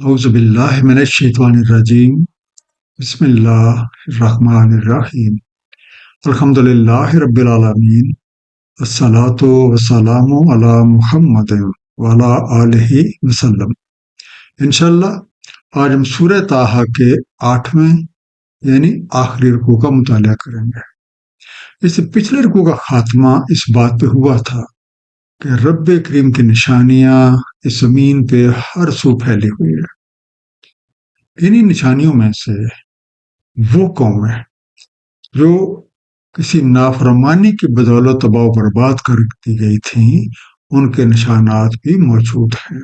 اعوذ باللہ من الشیطان الرجیم بسم اللہ الرحمن الرحیم الحمد للہ رب العالمین الصلاۃ والسلام علی محمد وعلی آلہ وسلم۔ انشاءاللہ آج ہم سورہ طٰہٰ کے 8ویں یعنی آخری رکوع کا مطالعہ کریں گے۔ اس سے پچھلے رکوع کا خاتمہ اس بات پہ ہوا تھا کہ رب کریم کی نشانیاں اس زمین پہ ہر سو پھیلی ہوئی ہے۔ انہی نشانیوں میں سے وہ قومیں جو کسی نافرمانی کی بدولت تباہ و برباد کر دی گئی تھیں، ان کے نشانات بھی موجود ہیں۔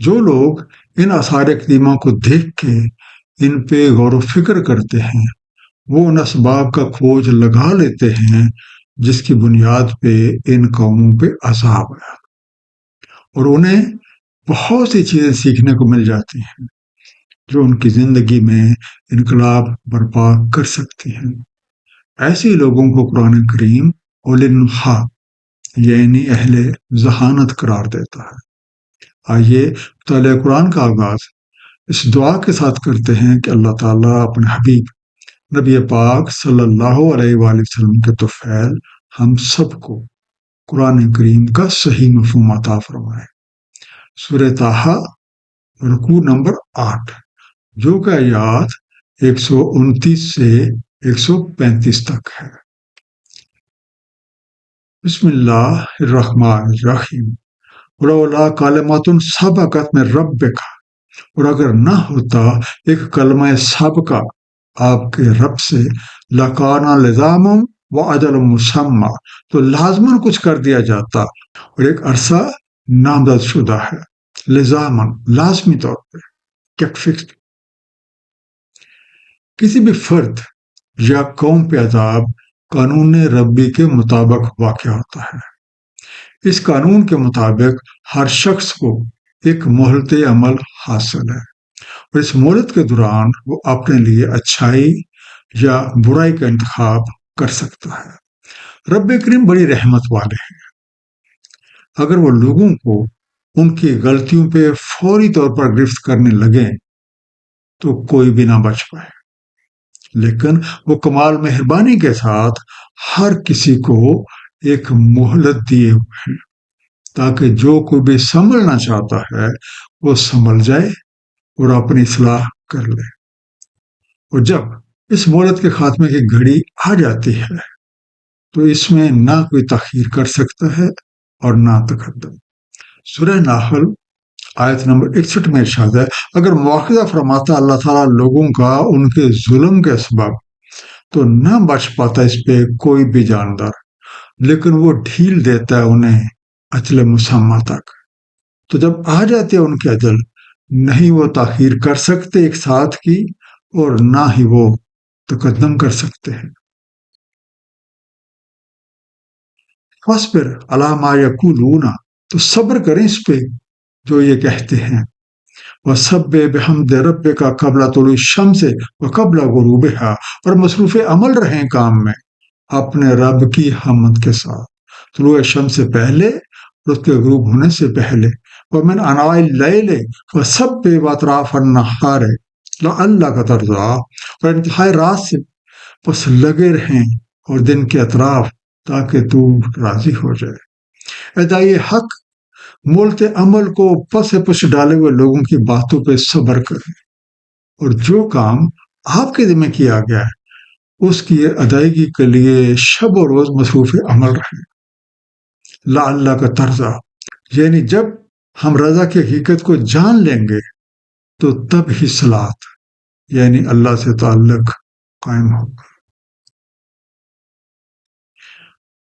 جو لوگ ان آثار قدیمہ کو دیکھ کے ان پہ غور و فکر کرتے ہیں، وہ ان اسباب کا کھوج لگا لیتے ہیں جس کی بنیاد پہ ان قوموں پہ عذاب ہے، اور انہیں بہت سی چیزیں سیکھنے کو مل جاتی ہیں جو ان کی زندگی میں انقلاب برپا کر سکتی ہیں۔ ایسے لوگوں کو قرآن کریم اولِ النہیٰ یعنی اہل ذہانت قرار دیتا ہے۔ آئیے مطالعہ قرآن کا آغاز اس دعا کے ساتھ کرتے ہیں کہ اللہ تعالیٰ اپنے حبیب نبی پاک صلی اللہ علیہ وآلہ وسلم کے طفیل ہم سب کو قرآن کریم کا صحیح مفہوم عطا فرمائے۔ سورہ طٰہٰ رکوع نمبر 8 جو کہ آیات 129 سے 135 تک ہے۔ بسم اللہ الرحمن الرحیم۔ ولولا کلمۃ سبقت من ربک، اور اگر نہ ہوتا ایک کلمہ سابقہ آپ کے رب سے، لکان لزاما واجل مسمى، تو لازماً کچھ کر دیا جاتا اور ایک عرصہ نامزد شدہ ہے۔ لزاماً لازمی طور پہ فکسڈ۔ کسی بھی فرد یا قوم پہ عذاب قانون ربی کے مطابق واقع ہوتا ہے۔ اس قانون کے مطابق ہر شخص کو ایک مہلت عمل حاصل ہے، اور اس مہلت کے دوران وہ اپنے لیے اچھائی یا برائی کا انتخاب کر سکتا ہے۔ رب کریم بڑی رحمت والے ہیں۔ اگر وہ لوگوں کو ان کی غلطیوں پہ فوری طور پر گرفت کرنے لگیں تو کوئی بھی نہ بچ پائے، لیکن وہ کمال مہربانی کے ساتھ ہر کسی کو ایک مہلت دیے ہوئے ہیں تاکہ جو کوئی بھی سنبھلنا چاہتا ہے وہ سنبھل جائے اور اپنی اصلاح کر لے۔ اور جب اس مہلت کے خاتمے کی گھڑی آ جاتی ہے تو اس میں نہ کوئی تاخیر کر سکتا ہے اور نہ تقدم۔ سورہ نحل آیت نمبر 61 میں ارشاد ہے، اگر مواخذہ فرماتا اللہ تعالیٰ لوگوں کا ان کے ظلم کے سبب تو نہ بچ پاتا اس پہ کوئی بھی جاندار، لیکن وہ ڈھیل دیتا ہے انہیں اجل مسمى تک۔ تو جب آ جاتے ان کے اجل، نہیں وہ تاخیر کر سکتے ایک ساتھ کی، اور نہ ہی وہ تقدم کر سکتے ہیں۔ فاصبر علی ما یقولون، تو صبر کریں اس پہ جو یہ کہتے ہیں۔ وَسَبِّحْ بِحَمْدِ رَبِّكَ قَبْلَ طُلُوعِ الشَّمْسِ وَقَبْلَ غُرُوبِهَا، اور مصروف عمل رہیں کام میں اپنے رب کی حمد کے ساتھ، طلوع شمس سے پہلے اور اس کے غروب ہونے سے پہلے۔ وَمِنْ آنَاءِ اللَّيْلِ فَسَبِّحْ وَأَطْرَافَ النَّهَارِ لَعَلَّكَ تَرْضَىٰ، اور انتہائی رات سے بس لگے رہیں اور دن کے اطراف تاکہ تو راضی ہو جائے۔ ادائی حق مولت عمل کو پس پش ڈالے ہوئے لوگوں کی باتوں پہ صبر کریں، اور جو کام آپ کے ذمہ کیا گیا ہے اس کی ادائیگی کے لیے شب و روز مصروف عمل رہیں۔ لعلک ترضیٰ، یعنی جب ہم رضا کی حقیقت کو جان لیں گے تو تب ہی صلاۃ یعنی اللہ سے تعلق قائم ہوگا۔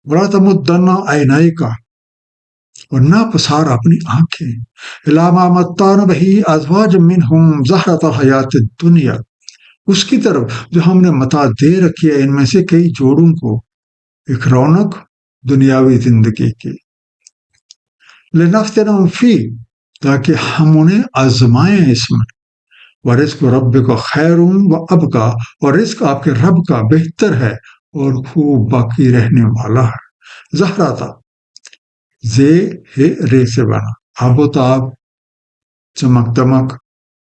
وَلَا تَمُدَّنَّ عَيْنَيْكَ، اور نہ پسار اپنی آنکھیں، إِلَىٰ مَا مَتَّعْنَا بِهِ أَزْوَاجًا مِّنْهُمْ زَهْرَةَ الْحَيَاةِ الدُّنْيَا، اس کی طرف جو ہم نے متاع دے رکھی ہے ان میں سے کئی جوڑوں کو، ایک رونق دنیاوی زندگی کی۔ لِنَفْتِنَهُمْ فِيهِ، تاکہ ہم انہیں آزمائیں اس میں۔ وَرِزْقُ رَبِّكَ خَيْرٌ وَأَبْقَىٰ، اور رزق آپ کے رب کا بہتر ہے اور خوب باقی رہنے والا ہے۔ زہراتہ زے ہے رے سے بنا، آب و تاب، چمک دمک،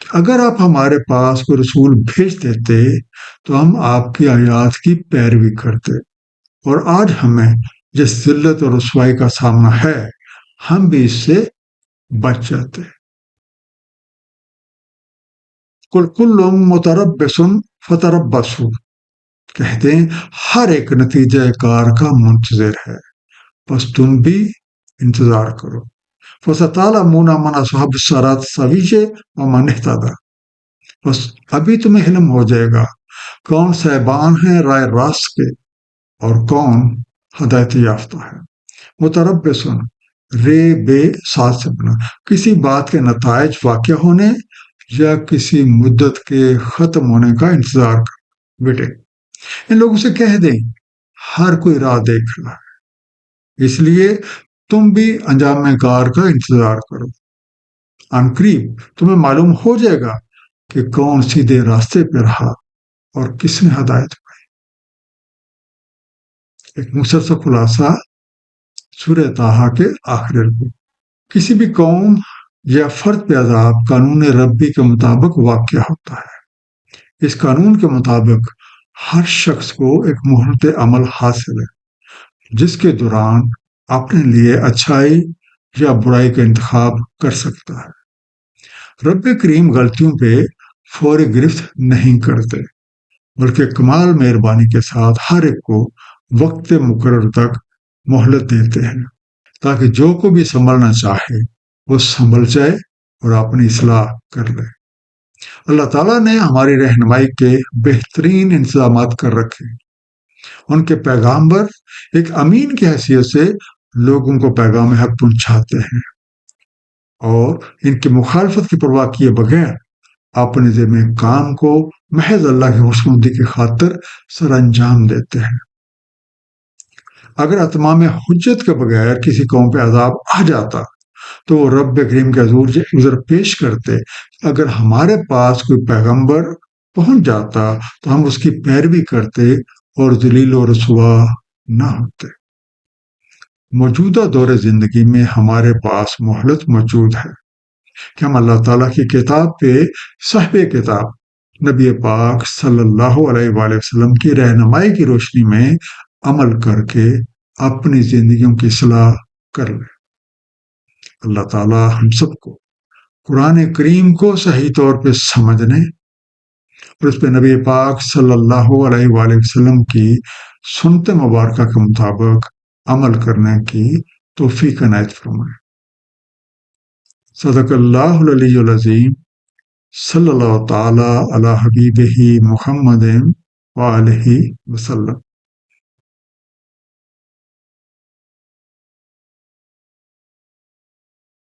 کہ اگر آپ ہمارے پاس کوئی رسول بھیج دیتے تو ہم آپ کی آیات کی پیروی کرتے، اور آج ہمیں جس ذلت اور رسوائی کا سامنا ہے ہم بھی اس سے بچ جاتے۔ کل کل متربص فتربصوا، کہتے ہیں ہر ایک نتیجہ کار کا منتظر ہے، بس تم بھی انتظار کرو۔ فَسَتَعْلَمُونَ مَنْ أَصْحَابُ الصِّرَاطِ السَّوِيِّ وَمَنِ اهْتَدَىٰ، بس ابھی تمہیں علم ہو جائے گا کون صاحبان ہیں رائے راست کے اور کون ہدایت یافتہ ہے۔ متربصن رے بے ساتھ سے بنا، کسی بات کے نتائج واقع ہونے یا کسی مدت کے ختم ہونے کا انتظار کر بیٹے۔ ان لوگوں سے کہہ دیں ہر کوئی راہ دیکھ رہا ہے، اس لیے تم بھی انجام کار کا انتظار کرو۔ عنقریب تمہیں معلوم ہو جائے گا کہ کون سیدھے راستے پہ رہا اور کس نے ہدایت پائی۔ ایک مختصر خلاصہ سورہ طٰہٰ کے آخر رکوع۔ کسی بھی قوم یا فرد پہ عذاب قانون ربی کے مطابق واقع ہوتا ہے۔ اس قانون کے مطابق ہر شخص کو ایک مہلت عمل حاصل ہے جس کے دوران اپنے لیے اچھائی یا برائی کا انتخاب کر سکتا ہے۔ رب کریم غلطیوں پہ فوری گرفت نہیں کرتے، بلکہ کمال مہربانی کے ساتھ ہر ایک کو وقت مقرر تک مہلت دیتے ہیں تاکہ جو کو بھی سنبھلنا چاہے وہ سنبھل جائے اور اپنی اصلاح کر لے۔ اللہ تعالیٰ نے ہماری رہنمائی کے بہترین انتظامات کر رکھے۔ ان کے پیغامبر ایک امین کی حیثیت سے لوگوں کو پیغام حق پہنچاتے ہیں اور ان کی مخالفت کی پرواہ کیے بغیر اپنے ذمہ کام کو محض اللہ کی خوشنودی کی خاطر سر انجام دیتے ہیں۔ اگر اتمام حجت کے بغیر کسی قوم پہ عذاب آ جاتا تو وہ رب کریم کے عذر پیش کرتے، اگر ہمارے پاس کوئی پیغمبر پہنچ جاتا تو ہم اس کی پیروی کرتے اور ذلیل و رسوا نہ ہوتے۔ موجودہ دور زندگی میں ہمارے پاس مہلت موجود ہے کہ ہم اللہ تعالیٰ کی کتاب پہ صاحب کتاب نبی پاک صلی اللہ علیہ وآلہ وسلم کی رہنمائی کی روشنی میں عمل کر کے اپنی زندگیوں کی اصلاح کر لیں۔ اللہ تعالیٰ ہم سب کو قرآن کریم کو صحیح طور پہ سمجھنے اور اس پہ نبی پاک صلی اللہ علیہ وآلہ وسلم کی سنت مبارکہ کے مطابق عمل کرنے کی توفیق عنایت فرمائے۔ صدق اللہ العلی العظیم، صلی اللہ تعالی علی حبیبہ محمد وآلہ وسلم۔